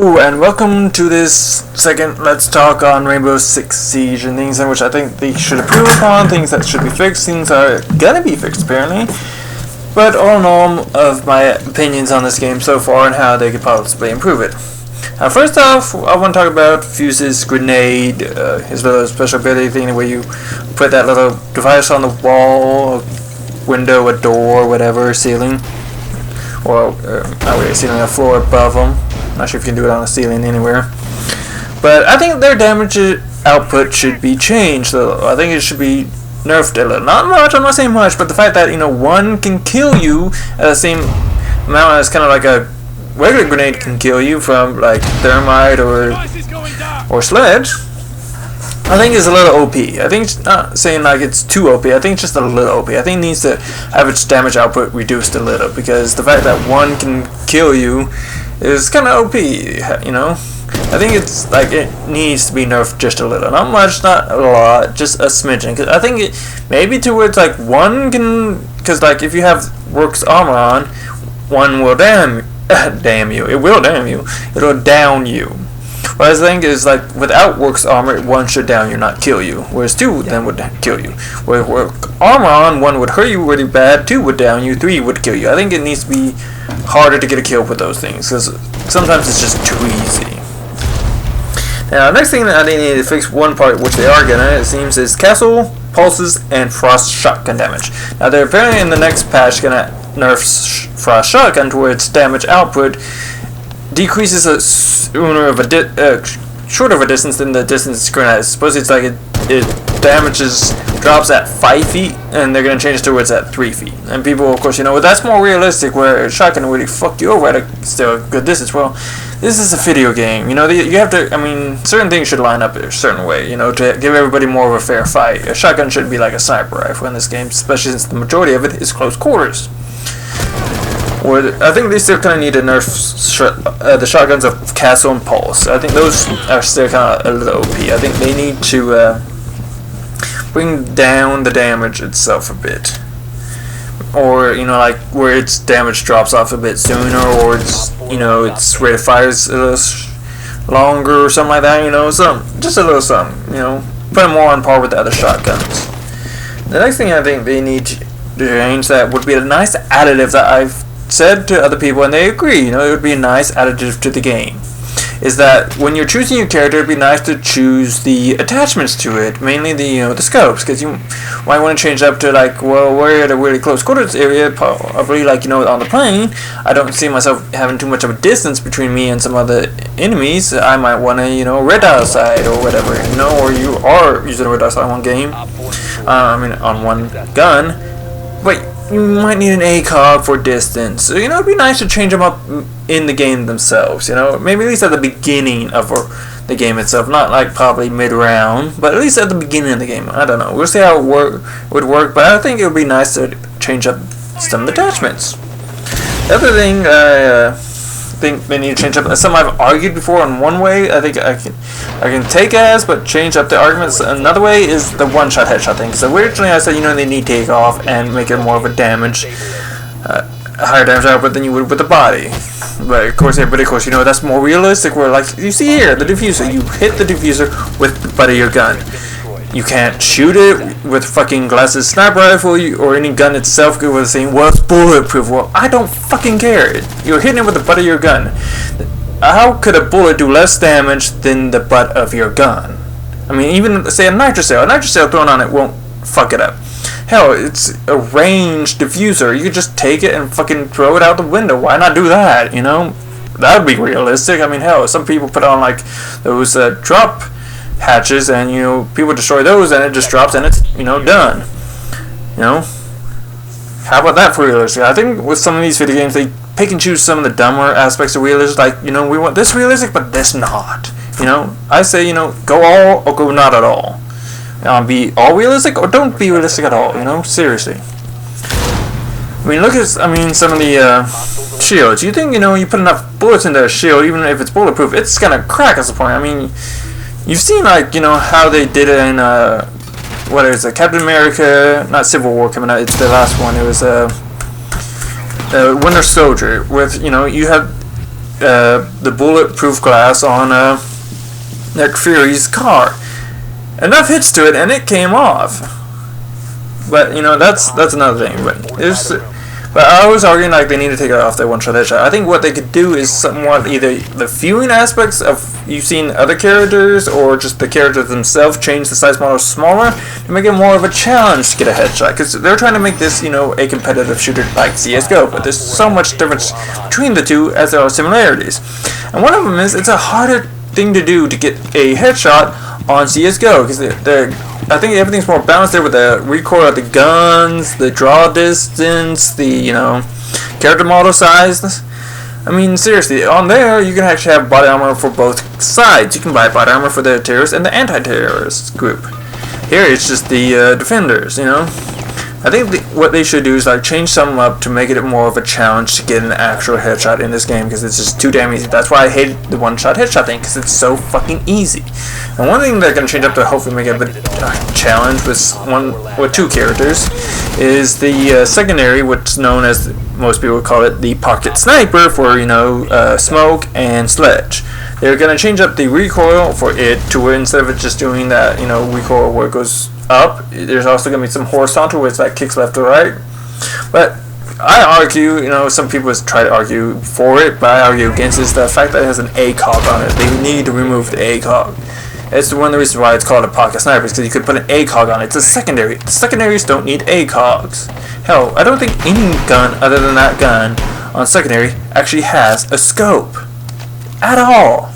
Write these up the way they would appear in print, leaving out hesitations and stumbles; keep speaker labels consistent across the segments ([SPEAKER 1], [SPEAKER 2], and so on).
[SPEAKER 1] Ooh, and welcome to this second Let's Talk on Rainbow Six Siege and things in which I think they should improve upon, things that should be fixed, things that are gonna be fixed apparently. But all in all of my opinions on this game so far and how they could possibly improve it. First off, I want to talk about Fuse's grenade, his little special ability thing where you put that little device on the wall, window, a door, whatever, ceiling. Or, ceiling, a floor above them. Not sure if you can do it on a ceiling anywhere. But I think their damage output should be changed, though. I think it should be nerfed a little. Not much, I'm not saying much, but the fact that, one can kill you at the same amount as kind of like a regular grenade can kill you from, like, thermite or sledge, I think is a little OP. I think it's not saying like it's too OP. I think it's just a little OP. I think it needs to have its damage output reduced a little because the fact that one can kill you is kind of OP. I think it's like it needs to be nerfed just a little. Not much, not a lot, just a smidgen. Cause I think it maybe towards like one can, because like if you have works armor on, one will damn you. It will damn you. It'll down you. What I think is like without works armor, one should down you, not kill you. Whereas two then would kill you. With work armor on, one would hurt you really bad, two would down you, three would kill you. I think it needs to be harder to get a kill with those things because sometimes it's just too easy. Now, next thing that I need to fix one part, which they are gonna, it seems, is castle, pulses, and frost shotgun damage. Now, they're apparently in the next patch gonna nerf frost shotgun to where its damage output decreases shorter of a distance than the distance grenade. Suppose it's like it damages, drops at 5 feet, and they're gonna change it to where it's at 3 feet. And people, of course, that's more realistic, where a shotgun will really fuck you over at still a good distance. Well, this is a video game. You have to. Certain things should line up a certain way. To give everybody more of a fair fight. A shotgun shouldn't be like a sniper rifle in this game, especially since the majority of it is close quarters. I think they still kind of need to nerf the shotguns of Castle and Pulse. I think those are still kind of a little OP. I think they need to bring down the damage itself a bit. Or, like where its damage drops off a bit sooner, or its rate of fire is a little longer or something like that, just a little something, put it more on par with the other shotguns. The next thing I think they need to change that would be a nice additive that I've said to other people and they agree, it would be a nice additive to the game, is that when you're choosing your character, it'd be nice to choose the attachments to it, mainly the scopes, because you might want to change up to like, well, we're at a really close quarters area, probably like, on the plane, I don't see myself having too much of a distance between me and some other enemies. I might want to, red dot sight or whatever, or you are using a red dot sight on one game, on one gun, but you might need an ACOG for distance. So, it'd be nice to change them up in the game themselves, maybe at least at the beginning of the game itself, not like probably mid-round, but at least at the beginning of the game. I don't know. We'll see how it would work, but I think it would be nice to change up some attachments. The other thing I think they need to change up, some I've argued before in one way, I think I can take as, but change up the arguments. Another way is the one-shot headshot thing. So originally I said, they need to take off and make it more of a higher damage output than you would with the body. But of course, that's more realistic. Where like you see here, the diffuser, you hit the diffuser with the butt of your gun. You can't shoot it with fucking glasses sniper rifle or any gun itself. It was saying, well, it's bulletproof. Well, I don't fucking care. You're hitting it with the butt of your gun. How could a bullet do less damage than the butt of your gun? Even say a nitrocell thrown on it won't fuck it up. Hell, it's a ranged diffuser. You could just take it and fucking throw it out the window. Why not do that? That would be realistic. Hell, some people put on like those drop hatches and people destroy those and it just drops and it's done. How about that for realistic? I think with some of these video games they pick and choose some of the dumber aspects of realistic, like we want this realistic but this not. I say go all or go not at all. Be all realistic or don't be realistic at all. Seriously. Look at some of the shields. You think you put enough bullets into a shield, even if it's bulletproof, it's gonna crack at some point. You've seen how they did it in what is it, Captain America, not Civil War coming out, it's the last one, it was Winter Soldier, with, you have the bulletproof glass on Nick Fury's car. Enough hits to it, and it came off. But you know, that's another thing. But I was arguing like they need to take it off that one-shot headshot. I think what they could do is somewhat either the viewing aspects of you've seen other characters, or just the characters themselves change the size model smaller to make it more of a challenge to get a headshot. Because they're trying to make this, you know, a competitive shooter like CS:GO. But there's so much difference between the two as there are similarities. And one of them is it's a harder thing to do to get a headshot on CS:GO because I think everything's more balanced there with the recoil of the guns, the draw distance, the, you know, character model size. I mean, seriously, on there you can actually have body armor for both sides. You can buy body armor for the terrorists and the anti-terrorist group. Here it's just the defenders, you know. I think what they should do is like change something up to make it more of a challenge to get an actual headshot in this game, because it's just too damn easy. That's why I hate the one-shot headshot thing, because it's so fucking easy. And one thing they're going to change up to hopefully make it a bit challenge with two characters is the secondary, what's known as, most people call it, the pocket sniper for, you know, smoke and sledge. They're going to change up the recoil for it to where instead of it just doing that, you know, recoil where it goes up, there's also going to be some horizontal where it's like kicks left to right. But I argue, you know, some people try to argue for it, but I argue against is the fact that it has an ACOG on it. They need to remove the ACOG. It's one of the reasons why it's called a pocket sniper, because you could put an ACOG on it. It's a secondary. The secondaries don't need ACOGs. Hell, I don't think any gun other than that gun on secondary actually has a scope at all.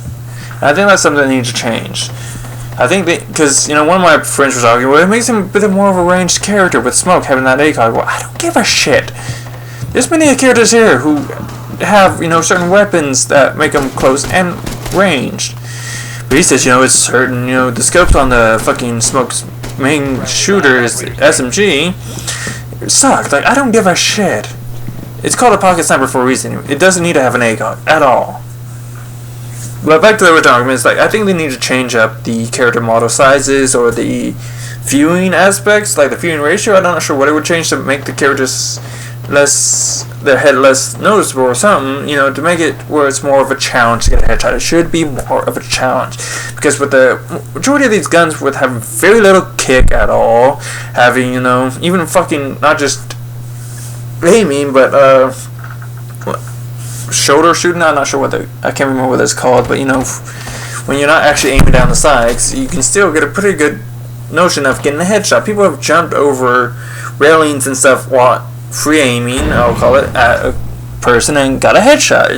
[SPEAKER 1] And I think that's something that needs to change. I think because, you know, one of my friends was arguing, well, it makes him a bit more of a ranged character with smoke having that ACOG. Well, I don't give a shit. There's many characters here who have, you know, certain weapons that make them close and ranged. But he says, you know, it's certain, you know, the scopes on the fucking smoke's main shooter is SMG. It sucks. Like, I don't give a shit. It's called a pocket sniper for a reason. It doesn't need to have an ACOG at all. But back to the original argument, it's like, I think they need to change up the character model sizes or the viewing aspects, like the viewing ratio. I'm not sure what it would change to make the characters their head less noticeable or something, you know, to make it where it's more of a challenge to get a headshot. It should be more of a challenge, because with the majority of these guns would have very little kick at all, having, you know, even fucking not just aiming, but shoulder shooting. I'm not sure I can't remember what it's called, but you know, when you're not actually aiming down the sides, you can still get a pretty good notion of getting a headshot. People have jumped over railings and stuff while free aiming, I'll call it, at a person and got a headshot.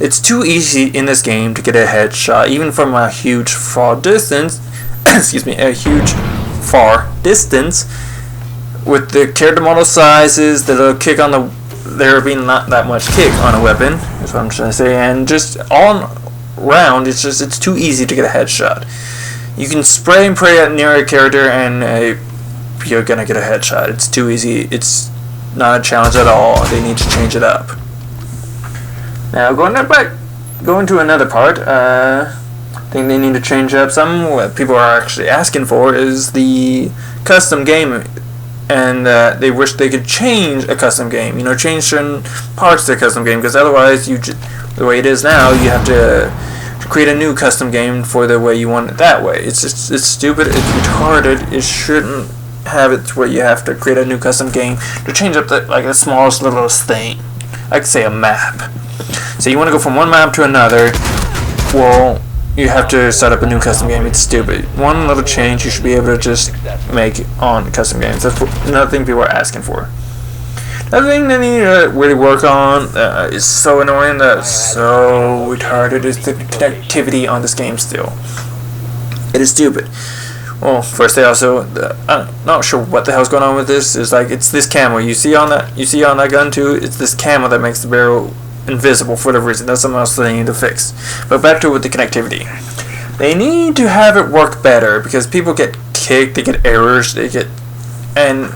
[SPEAKER 1] It's too easy in this game to get a headshot, even from a huge far distance. Excuse me, a huge far distance, with the character model sizes, the little kick on the. There being not that much kick on a weapon, is what I'm trying to say, and just all around, it's too easy to get a headshot. You can spray and pray at near a character, and you're gonna get a headshot. It's too easy. It's not a challenge at all. They need to change it up. Now going to another part. I think they need to change up some. What people are actually asking for is the custom game. And they wish they could change a custom game, you know, change certain parts to the custom game, because otherwise, the way it is now, you have to create a new custom game for the way you want it that way. It's stupid, it's retarded. It shouldn't have it where you have to create a new custom game to change up the smallest littlest thing. Like, say, a map. So you want to go from one map to another, well, you have to set up a new custom game. It's stupid. One little change you should be able to just make on custom games. That's another thing people are asking for. Another thing they need to really work on is so annoying, that's so retarded, is the connectivity on this game still. It is stupid. Well, first they also, I'm not sure what the hell's going on with this. It's like, it's this camo. You see on that gun too, it's this camo that makes the barrel invisible for whatever reason. That's something else they need to fix. But back to with the connectivity. They need to have it work better, because people get kicked, they get errors, and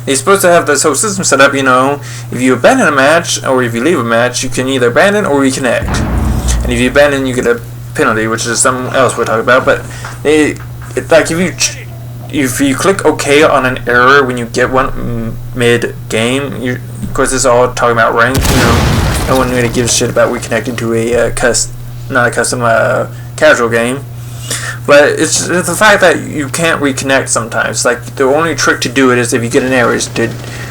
[SPEAKER 1] they're supposed to have this whole system set up, you know, if you abandon a match, or if you leave a match, you can either abandon or reconnect. And if you abandon, you get a penalty, which is something else we'll talk about, but like if you click OK on an error when you get one mid-game, of course this is all talking about rank, you know, no one really gives a shit about reconnecting to a not a custom casual game. But it's the fact that you can't reconnect sometimes. Like, the only trick to do it is if you get an error is to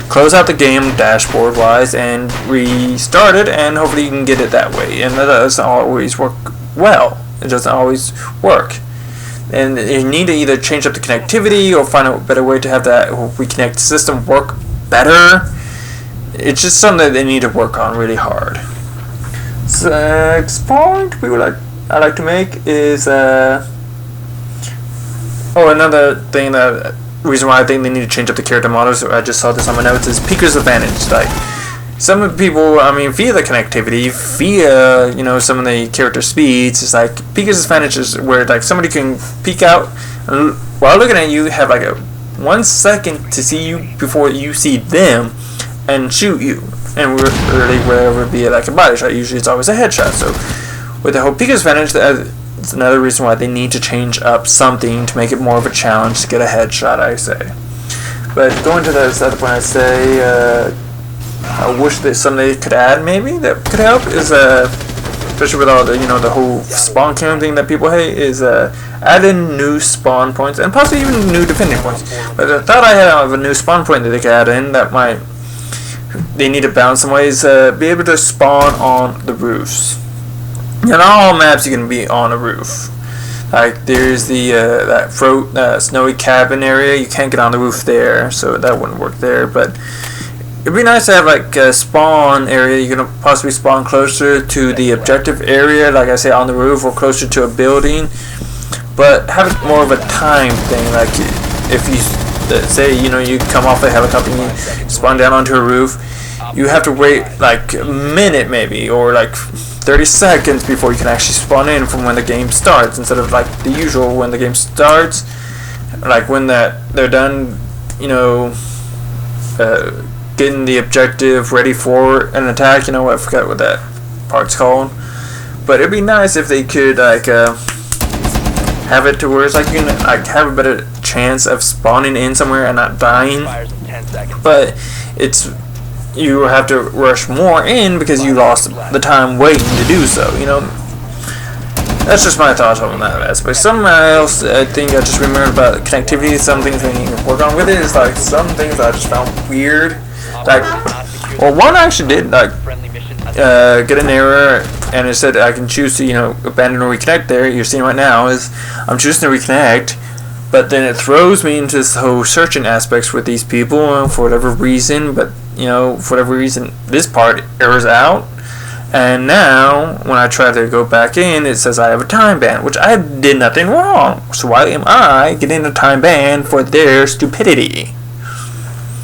[SPEAKER 1] close out the game dashboard wise and restart it, and hopefully you can get it that way. And that doesn't always work well. It doesn't always work. And you need to either change up the connectivity or find a better way to have that reconnect system work better. It's just something that they need to work on really hard. So, next point I'd like to make is another thing reason why I think they need to change up the character models. I just saw this on my notes, is Peeker's Advantage. Like, some people, I mean, via the connectivity, via, you know, some of the character speeds, it's like Peeker's Advantage is where like somebody can peek out and while looking at you, have like a 1 second to see you before you see them and shoot you. And really, wherever it be like a body shot, usually it's always a headshot. So with the whole Peeker's Advantage, it's another reason why they need to change up something to make it more of a challenge to get a headshot, I say. But going to this other point, I say I wish that something they could add maybe that could help is especially with all the, you know, the whole spawn count thing that people hate, is add in new spawn points and possibly even new defending points. But I thought I had a new spawn point that they could add in that might, they need to balance some ways, be able to spawn on the roofs. In all maps you can be on a roof. Like, there's the that snowy cabin area, you can't get on the roof there, so that wouldn't work there. But it'd be nice to have like a spawn area. You can possibly spawn closer to the objective area, like I say, on the roof or closer to a building. But have it more of a time thing. Like, if you say, you know, you come off a helicopter and you spawn down onto a roof, you have to wait like a minute maybe, or like 30 seconds before you can actually spawn in from when the game starts, instead of like the usual when the game starts, like when they're done, you know, getting the objective ready for an attack. You know, I forgot what that part's called, but it'd be nice if they could like have it to where it's like you can like have a better chance of spawning in somewhere and not dying. But it's, you have to rush more in because you lost the time waiting to do so, you know. That's just my thoughts on that aspect. Something else I think I just remembered about connectivity, some things they need to work on with it, is like some things that I just found weird. Like, well, one I actually did like get an error and it said I can choose to, you know, abandon or reconnect. There you're seeing right now is I'm choosing to reconnect, but then it throws me into this whole searching aspects with these people for whatever reason. But you know, for whatever reason, this part errors out, and now when I try to go back in, it says I have a time ban, which I did nothing wrong. So why am I getting a time ban for their stupidity?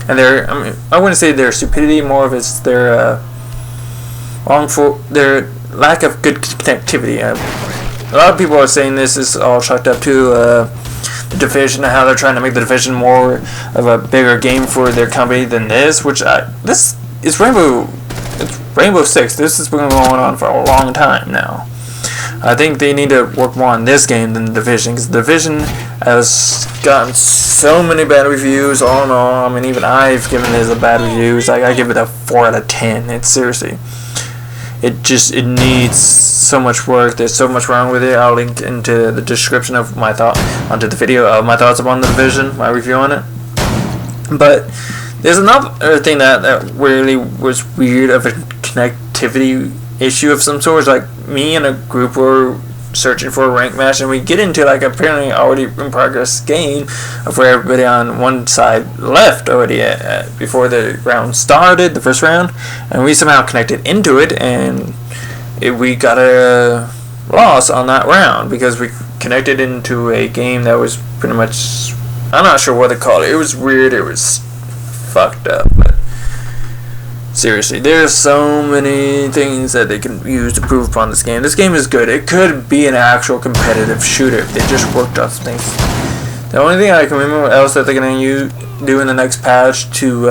[SPEAKER 1] And their, I mean, I wouldn't say their stupidity, more of it's their their lack of good connectivity. A lot of people are saying this is all chalked up to the Division, and how they're trying to make the Division more of a bigger game for their company than this. Which this is Rainbow Six. This has been going on for a long time now. I think they need to work more on this game than the Division, because the Division has gotten so many bad reviews. All in all, I mean, even I've given this a bad reviews. Like, I give it a 4 out of 10. It's seriously, it needs so much work. There's so much wrong with it. I'll link into the description of my onto the video of my thoughts upon the Division, my review on it. But there's another thing that really was weird of a connectivity issue of some sort. Like, me and a group were searching for a rank match, and we get into like apparently already in progress game of where everybody on one side left already before the round started, the first round, and we somehow connected into it, and we got a loss on that round because we connected into a game that was pretty much, I'm not sure what to call it. It was weird. It was fucked up. But seriously, there's so many things that they can use to prove upon this game. This game is good. It could be an actual competitive shooter if they just worked on things. The only thing I can remember else that they're going to do in the next patch to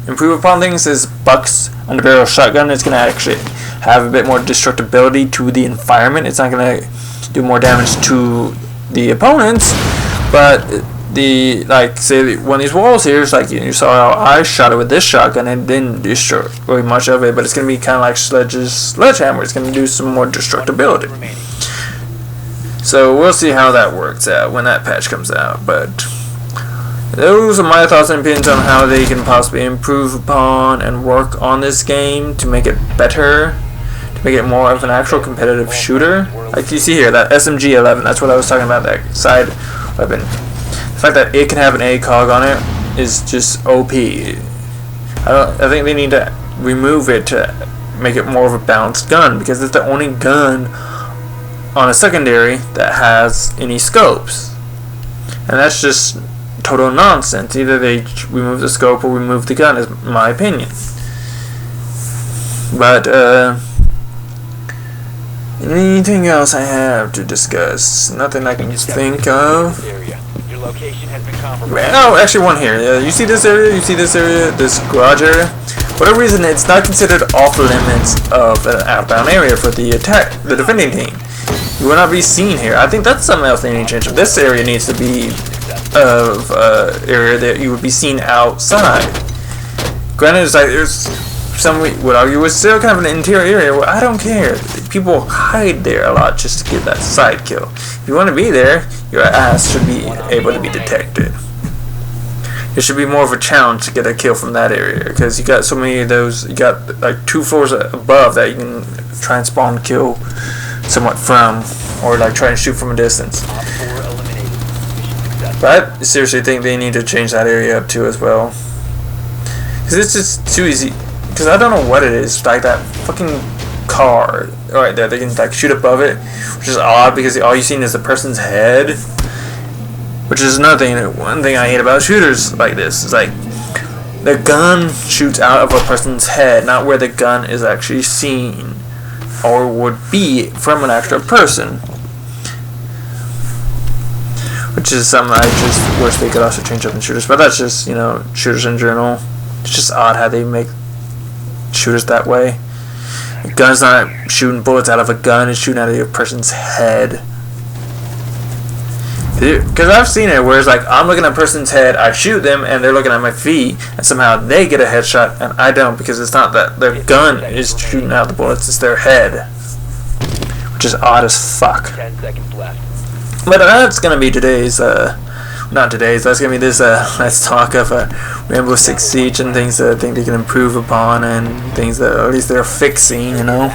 [SPEAKER 1] improve upon things is Buck's underbarrel shotgun. It's going to actually have a bit more destructibility to the environment. It's not going to do more damage to the opponents, but the, like, say one of these walls here is like, you saw how I shot it with this shotgun and didn't destroy very much of it, but it's gonna be kind of like Sledgehammer. It's gonna do some more destructibility. So we'll see how that works out when that patch comes out. But those are my thoughts and opinions on how they can possibly improve upon and work on this game to make it better, to make it more of an actual competitive shooter. Like you see here, that SMG-11, that's what I was talking about, that side weapon. The fact that it can have an ACOG on it is just OP. I think they need to remove it to make it more of a balanced gun, because it's the only gun on a secondary that has any scopes. And that's just total nonsense. Either they remove the scope or remove the gun, is my opinion. But anything else I have to discuss? Nothing I can think of. Oh, actually one here. You see this area? You see this area? This garage area? For whatever reason, it's not considered off limits of an outbound area for the defending team. You will not be seen here. I think that's something else they need to change. This area needs to be of area that you would be seen outside. Granted, it's like there's some would argue it's still kind of an interior area. Well, I don't care. People hide there a lot just to get that side kill. If you want to be there, your ass should be able to be detected. It should be more of a challenge to get a kill from that area, because you got so many of those. You got like 2 floors above that you can try and spawn kill somewhat from, or like try and shoot from a distance. But I seriously think they need to change that area up too as well, because it's just too easy. Because I don't know what it is, like that fucking car right there, they can like shoot above it, which is odd because all you've seen is the person's head, which is another thing. One thing I hate about shooters like this is like the gun shoots out of a person's head, not where the gun is actually seen or would be from an actual person, which is something I just wish they could also change up in shooters. But that's just, you know, shooters in general. It's just odd how they make shooters that way. A gun's not shooting bullets out of a gun, it's shooting out of a person's head. Because I've seen it where it's like, I'm looking at a person's head, I shoot them, and they're looking at my feet, and somehow they get a headshot, and I don't, because it's not that their gun is shooting out the bullets, it's their head. Which is odd as fuck.
[SPEAKER 2] 10 seconds left.
[SPEAKER 1] But that's going to be today's, not today's, that's going to be this, let's talk of Rainbow Six Siege and things that I think they can improve upon, and things that at least they're fixing, you know.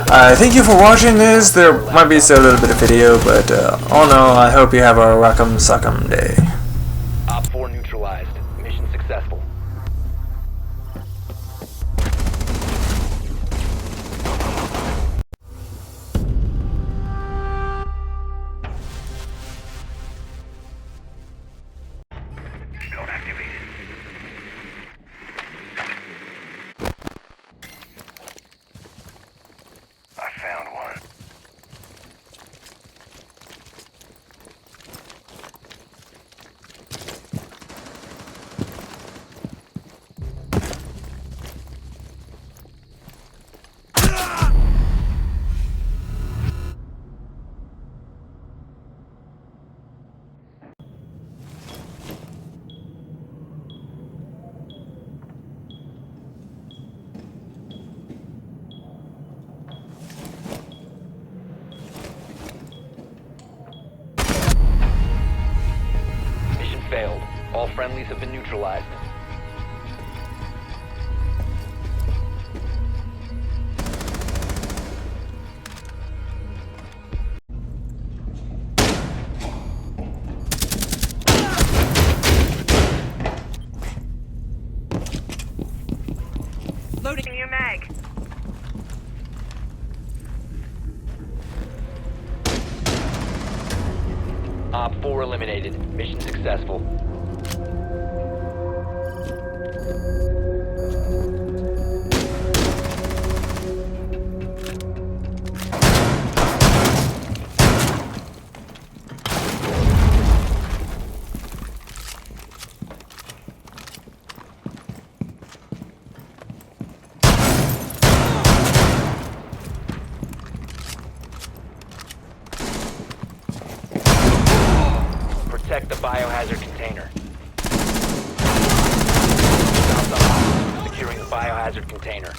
[SPEAKER 1] Thank you for watching this. There might be still a little bit of video, but all in all, I hope you have a rock'em sock'em day.
[SPEAKER 2] Op 4 neutralized. Mission successful. Shield activated. I found one. Mission failed. All friendlies have been neutralized.
[SPEAKER 3] Loading your mag.
[SPEAKER 2] Op 4 eliminated. Mission successful. protect the biohazard container. Stop the hostage. Securing the biohazard container.